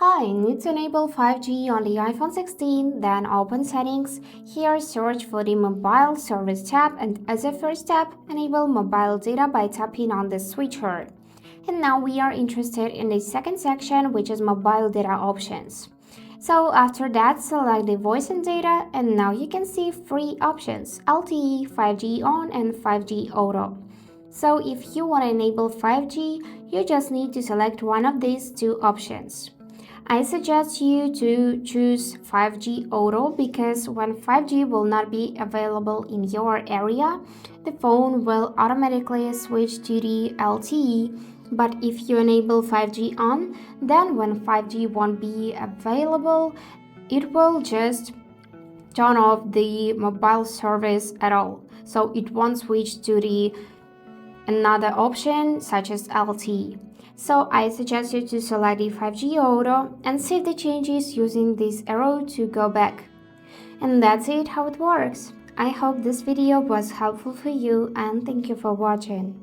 Hi, need to enable 5G on the iPhone 16, then open settings. Here search for the mobile service tab and as a first step, enable mobile data by tapping on the switcher. And now we are interested in the second section, which is mobile data options. So after that, select the voice and data, and now you can see three options: LTE, 5G on, and 5G auto. So if you want to enable 5G, you just need to select one of these two options. I suggest you to choose 5G Auto because when 5G will not be available in your area, the phone will automatically switch to the LTE. But if you enable 5G on, then when 5G won't be available, it will just turn off the mobile service at all. So it won't switch to the another option such as LTE. So I suggest you to select the 5G Auto and save the changes using this arrow to go back. And that's it how it works. I hope this video was helpful for you and thank you for watching.